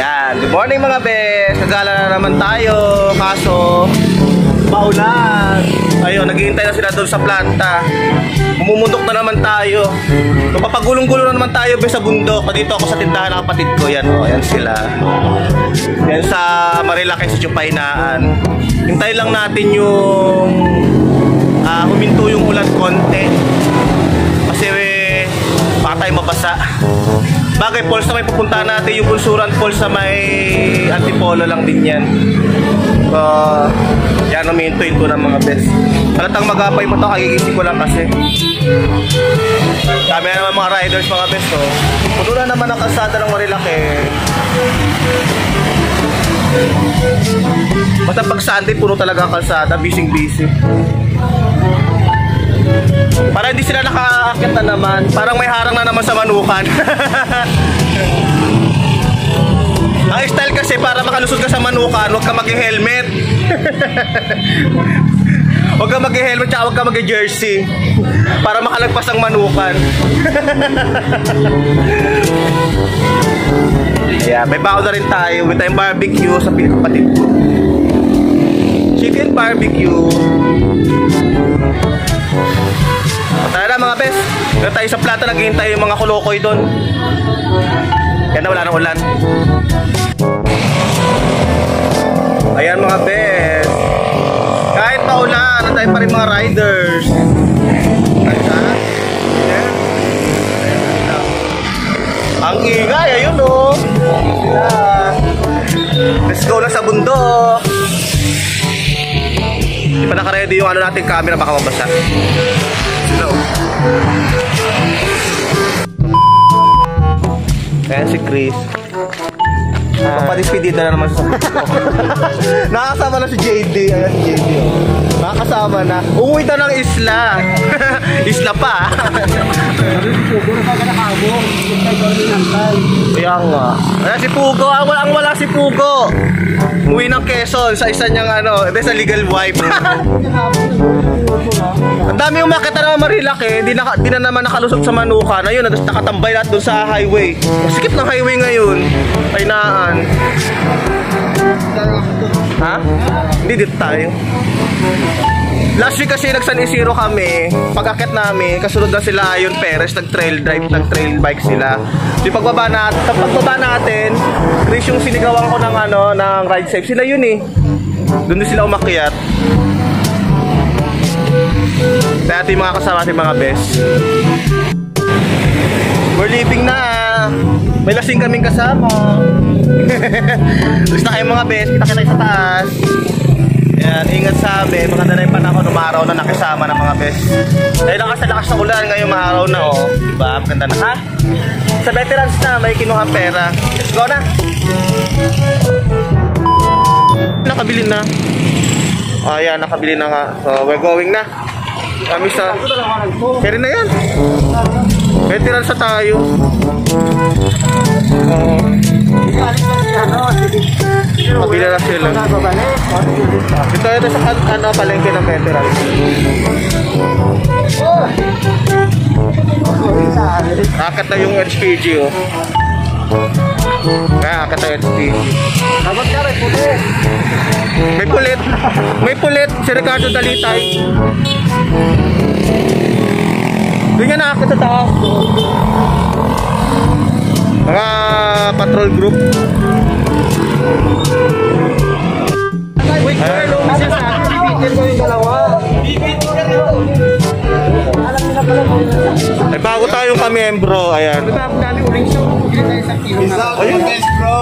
Yan, good morning mga bes. Nagala na naman tayo, kaso maulan. Ayun, naghihintay na sila doon sa planta. Mumundok na naman tayo. Mapapagulong-gulo na naman tayo bes sa bundok. Dito ako sa tindahan ng kapatid ko. Yan o, yan sila. Yan sa Marilaki sa Chupaynaan. Hintay lang natin yung huminto yung ulan konti. Kasi baka tayo mabasa. Bagay, falls na may pupuntahan natin, yung Bunsuran Falls sa may Antipolo lang din yan. So, yan, huminto-hinto ng mga best. Halatang magapay mo ito, kagigising ko lang kasi. Dami na naman mga riders mga best, so. Puno na naman ang kalsada ng Marilaki. Basta pag Sunday, puno talaga ang kalsada, busy-busy. Para hindi sila nakaakyat na naman. Parang may harang na naman sa manukan. Ang style kasi para makalusot ka sa manukan, huwag ka mag-helmet. Huwag ka mag-helmet tsaka huwag ka mag-jersey para makalagpas ang manukan. Yeah, may baon na rin tayo. May tayong barbecue sa kapatid ko. Chicken barbecue. Tara na mga bes. Kaya tayo sa plata, naghihintay yung mga kulokoy doon. Yan na, wala nang ulan. Ayan mga bes. Kahit pa ulan, tayo pa rin mga riders. Ayan. Ang ingay, ayun o. Let's go na sa bundok. Hindi pa naka-ready yung ano natin camera, baka mabasa. Hello. Ayan si Chris. Papadispidita na naman sa nakakasama na si JD. Ayan si JD. Nakakasama na. Umuwi na ng isla. Isla pa. Kaya nga. Ayan si Pugo. Ang wala si Pugo. Umuwi ng Quezon sa isa niyang ano, sa legal wife. Ang dami umakit na naman Marilaki. Di na naman nakalusot sa manukan. Ayun, nakatambay lahat doon sa highway. Sikip ng highway ngayon. Kainaan. Ha? Hindi dito tayo. Last week kasi nag-San Isidro kami. Pag-akit namin, kasunod na sila Ayon Perez, nag-trail drive, nag-trail bike sila. Di pagbaba natin, Chris yung sinigawan ko ng ng ride safe. Sila yun eh. Doon din sila umakyat. Kaya ating mga kasama, ating mga best. We're leaving na. May lasing kaming kasama. Gusto na kayo mga best. Kita-kita sa taas. Yan, ingat sa amin. Maganda na yung panahon. Umaraw na nakisama ng mga best. Dahil lakas na ulan. Ngayon maaraw na oh. Diba? Maganda na ha. Sa veterans na may kinuha pera. Let's go na. Nakabili na. Ayan, nakabili na nga. So we're going na. Kami sa kaya na yan. Veterans sa tayo. Kabila na sila. Ito sa palengke ng veterans. Akit na yung HPG oh. Kaya akit na yung HPG. May pulit. May pulit. Si Ricardo Dalitay. Doon nga nakakit sa taas. Mga patrol group. Ay, bago tayong kamembro. Ayan. Ayun, best bro.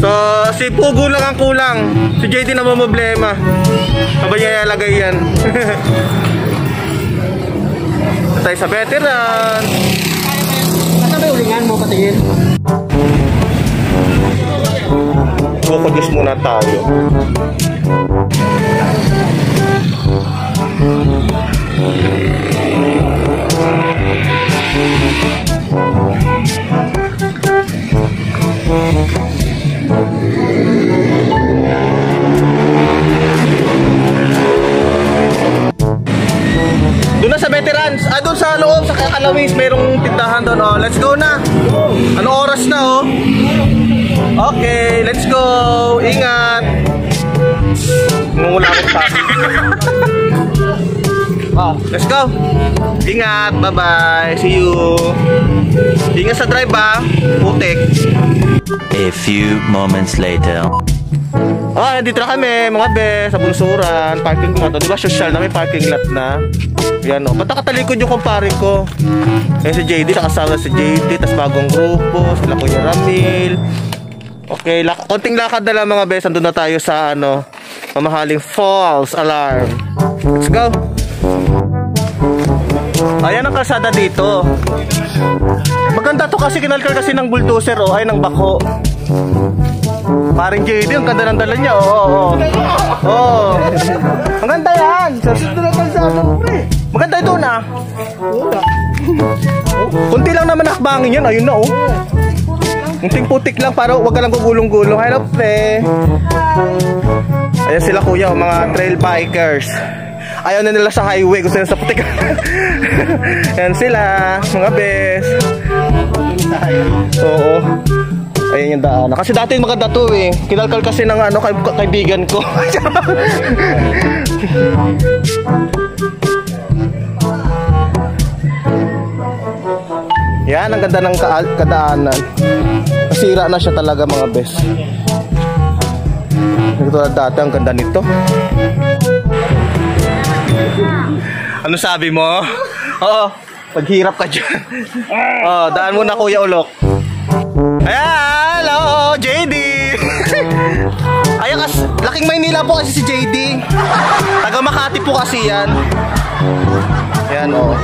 So, si Pugo lang ang kulang. Si JD na problema. Sabay niya ilagay yan. Tayo sa veteran. Asa ba ulingan mo patingin? Focus muna tayo. Doon na sa veterans, doon sa loob sa Kalawis, mayroong tindahan doon. Oh, let's go na. Anong oras na oh? Okay, let's go. Ingat. Ngumula ako sa akin. Oh, let's go. Ingat, bye-bye. See you. Ingat sa drive ba? Putik. A few moments later. Oh, dito na kami, mga be, sa Bunsuran, parking lot. Di ba, social na may parking lot na. Yan o, ba't nakatalikod yung kumparing ko? Yan si JD, nakasama si JD, tas bagong grupo, sila Kuya Ramil. Okay, konting lakad na lang mga be, andun na tayo sa ano, mamahaling false alarm. Let's go. Ayan ang kalsada dito. Maganda to kasi kinalkal kasi ng bulldozer o ay ng bako. Paring JD, ang ganda ng dala niya. Oo. Ang ganda yan. Maganda ito na. Kunti lang naman nakbangin yan. Ayun na oh. Kunting putik lang para wag ka lang gugulong-gulong. Hello pre. Ayan sila kuya, mga trail bikers. Ayaw na nila sa highway, gusto nila sa putik. Ayan sila, mga bes. Oo. Ayan yung daan. Kasi dati maganda to eh. Kinalkal kasi ng ano, kaibigan ko. Yan, ang ganda ng kadaanan. Nasira na siya talaga mga bes. Katulad dati, ang ganda nito. Ano sabi mo? Oo, paghirap ka dyan. Oh, daan mo na Kuya Ulok. Ayan, hello, JD. Ayan, laking Maynila po kasi si JD. Taga Makati po kasi yan. Ayan, oh.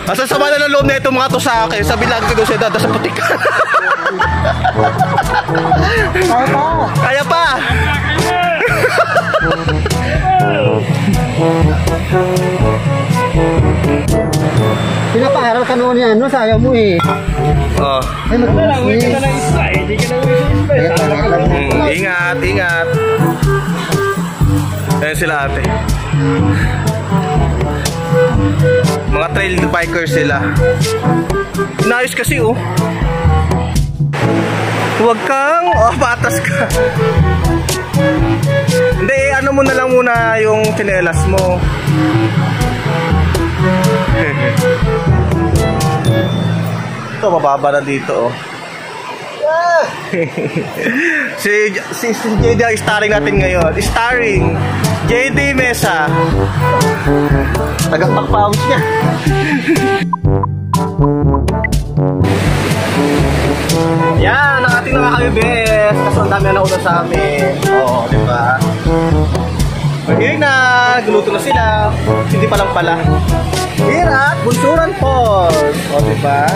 Asa sama na ng loob na itong mga to sa akin. Sabi lagi ko siya dada sa putik. Kaya pa. Pinapaharal ka noon yan, no? Sayang mo eh. Oh. Ay, mag-uwi ka na isa eh. Hindi ka na uwi sa isa. Ingat, ingat. Ayan sila ate. Mga trail bikers sila. Inayos kasi oh. Huwag kang, patas ka. Hindi, ano mo na lang muna yung tsinelas mo. Ito, mababa na dito oh. si JD ang starring natin ngayon. Starring JD Mesa. Tagapagpawis niya. Yan, ang ating mga kami-best. Kaso ang dami na nauna sa amin. Oo, diba? Here na, guluto na sila. Hindi pa lang pala. Here at Bunsuran Falls. O, diba?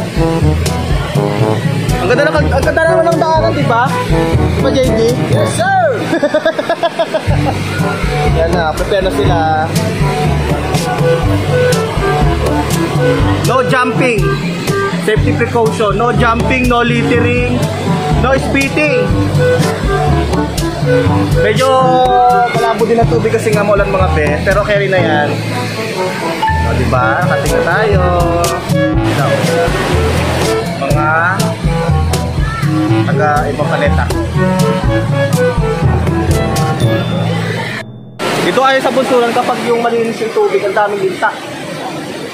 Ang ganda naman ng daanan, diba? Diba, JD? Yes, sir! Yan na, prepare na sila. No jumping. Safety precaution. No jumping, no littering, no spitting. Medyo malabo din ang tubig kasi nga maulan mga be. Pero carry na yan. O, diba? Nakating na tayo. Mga taga-ibang planeta. Ito ay sa Bunsuran kapag yung malinis yung tubig, ang daming linta.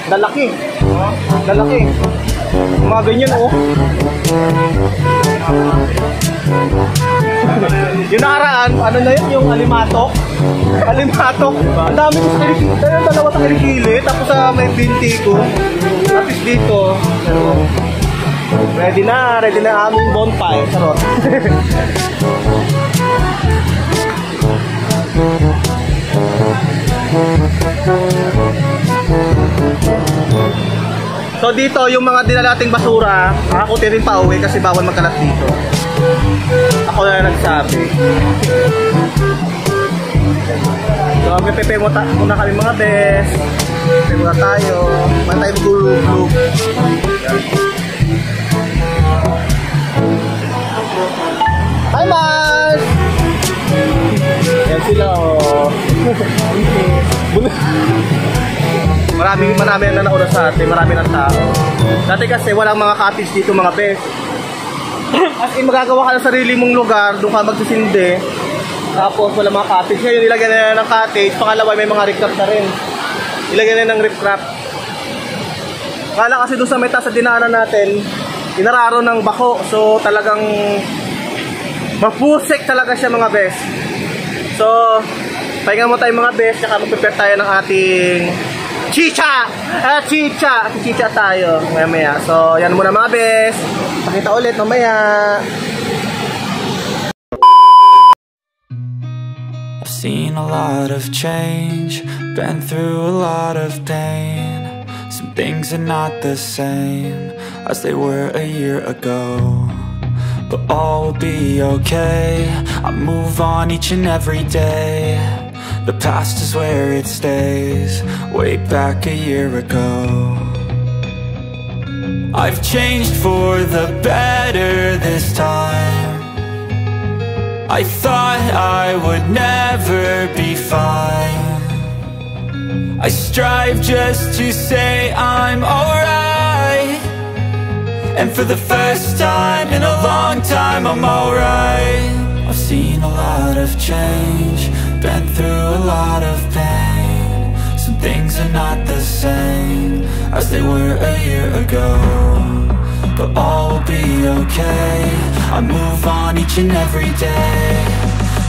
Dalaki. Dalaki. Mga ganyan oh. Yung nakaraan, ano na yun? Yung alimatok. Alimatok. Ang dami ko sa kilikili. Yung dalawa sa kilikili. Tapos sa may binti ko. Tapos dito. Ready na aming bonfire. Sarot. So dito, yung mga dinalating basura, ako rin pa uwi kasi bawal magkalat dito. Ako na nagsabi. So magpe-pepe muna kami mga bes. Pepe muna tayo. Muna tayo magulog-log. Hi Mars! Yan sila oh. Marami na nauna sa atin, marami ng tao. Dati kasi walang mga cottage dito mga bes. As in, magagawa ka ng sarili mong lugar, doon ka magsisindi. Tapos wala mga cottage. Ngayon ilagyan na ng cottage. Pangalawa may mga riprap na rin. Ilagyan na ng riprap. Kala kasi doon sa meta sa dinaanan natin, inararo ng bako. So talagang mapusik talaga siya mga bes. So pahinga mo tayo mga bes. Saka mag-prepare tayo ng ating chicha! Chicha tayo maya. So yan muna mga bes. Pakita ulit mamaya. I've seen a lot of change, been through a lot of pain. Some things are not the same as they were a year ago, but all will be okay. I move on each and every day. The past is where it stays, way back a year ago. I've changed for the better this time. I thought I would never be fine. I strive just to say I'm alright, and for the first time in a long time I'm alright. I've seen a lot of change, been through a lot of pain. Some things are not the same as they were a year ago, but all will be okay. I move on each and every day.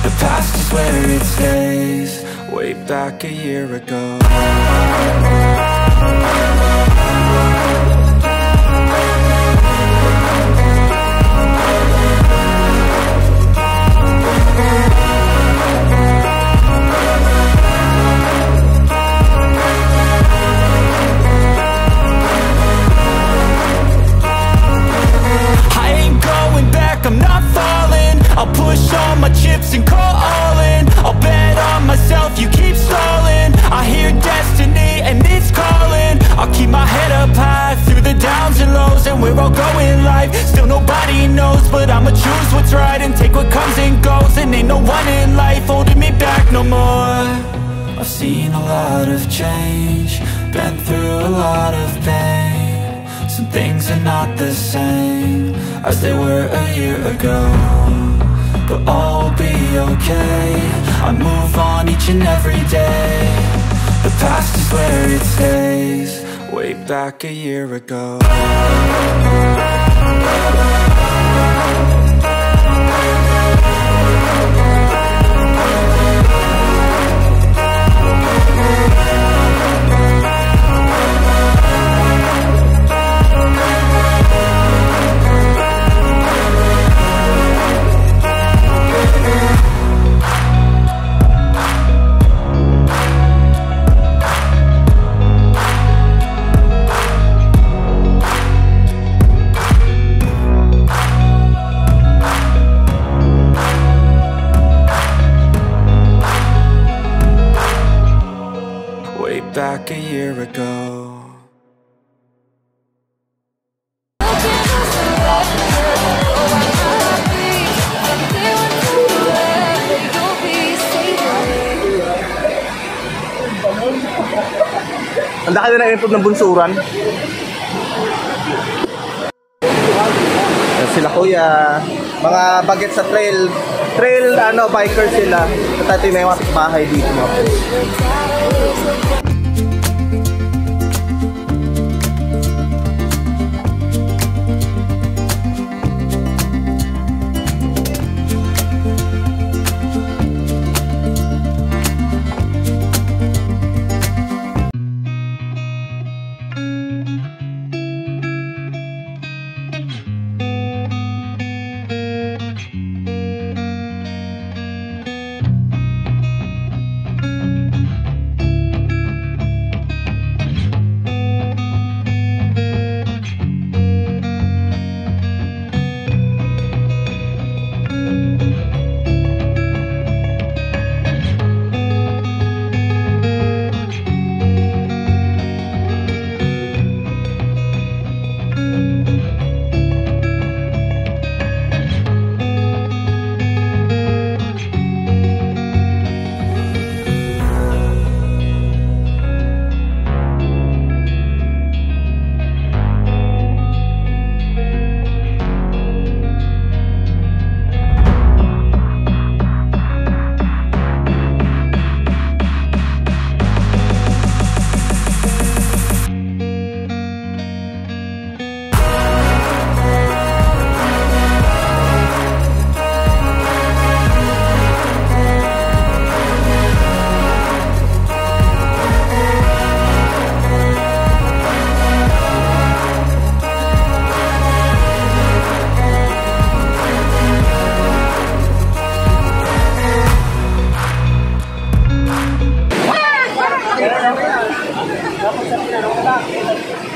The past is where it stays, way back a year ago. I'm not falling, I'll push all my chips and call all in. I'll bet on myself, you keep stalling. I hear destiny and it's calling. I'll keep my head up high through the downs and lows, and we're all going life. Still nobody knows, but I'ma choose what's right and take what comes and goes. And ain't no one in life holding me back no more. I've seen a lot of change, been through a lot of pain. Some things are not the same as they were a year ago, but all will be okay. I move on each and every day. The past is where it stays, way back a year ago. Back a year ago. Ang daki na improve ng bunsuran. Sila kuya, mga baget sa trail biker sila. At ito may mga bahay dito mga friends.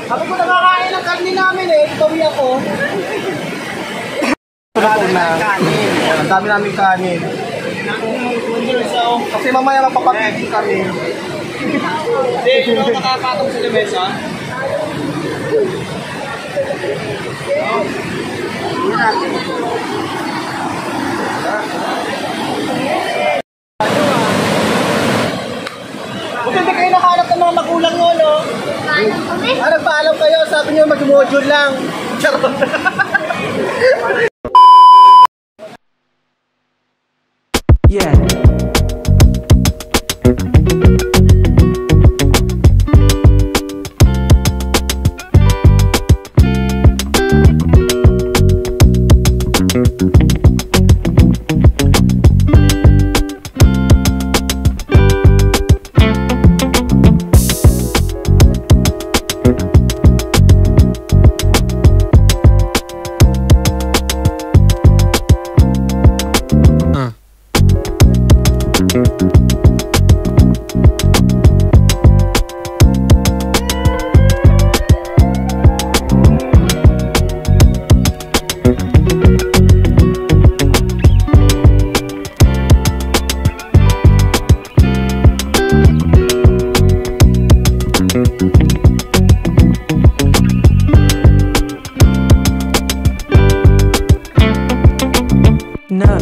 Sabi ko nakakain ng karni namin eh. Itawi ako. Ang dami namin kanin. Kasi mamaya magpapagiging kami. Hindi, yung nakakatong sa lamesa. Buti hindi kayo nakahanap ng mga magulang nyo, no? Nagpaalam kayo, sabi nyo mag-module lang. Charot. Yeah. No.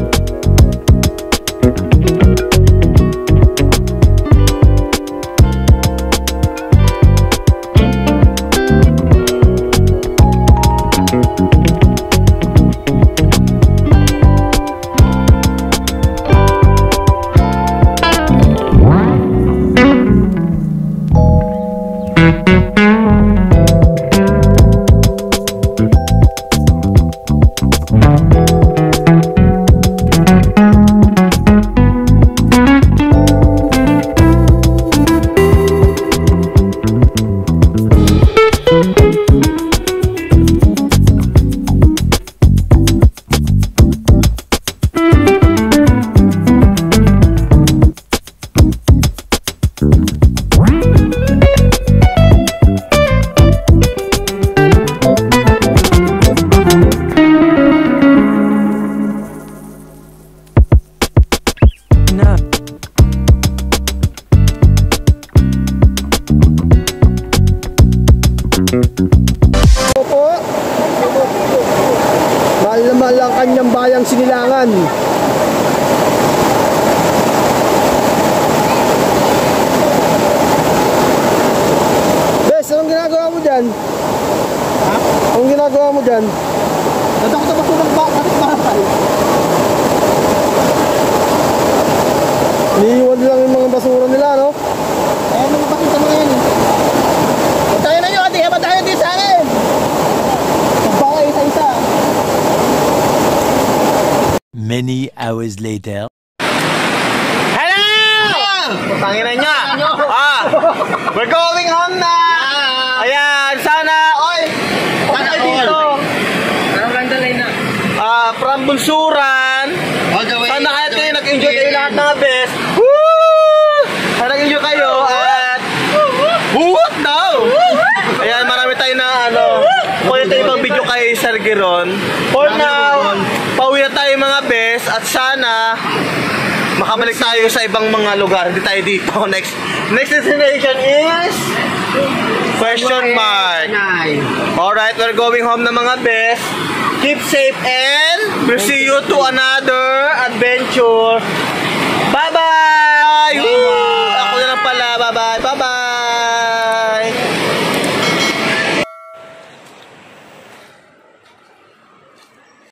Opo. Mahal na mahal ang kanyang bayang Sinilangan. Bes, anong ginagawa mo dyan? Ha? Anong ginagawa mo dyan? Natakot ako ng bakit. Iniiwan lang yung mga basura nila, no? Eh, ano mapakita mo yan? Tayo na nyo, ate. Haba tayo din sa akin. Pagbaka isa-isa. Many hours later. Hello! Tanginan niya. We're going home na. Ayan, sana. Oy, sana dito. Anong ganda line na? From Bunsuran. Sana kayo nag-enjoy kayo lahat ng best. Sana nag-enjoy kayo at what daw? Ayan, marami tayo na kung ito ibang video kay Sir Geron. For now, pauwi na tayo mga best at sana makabalik tayo sa ibang mga lugar. Hindi tayo dito. Next destination is question mark. Alright, we're going home na mga best. Keep safe and we'll see you to another adventure. Bye-bye!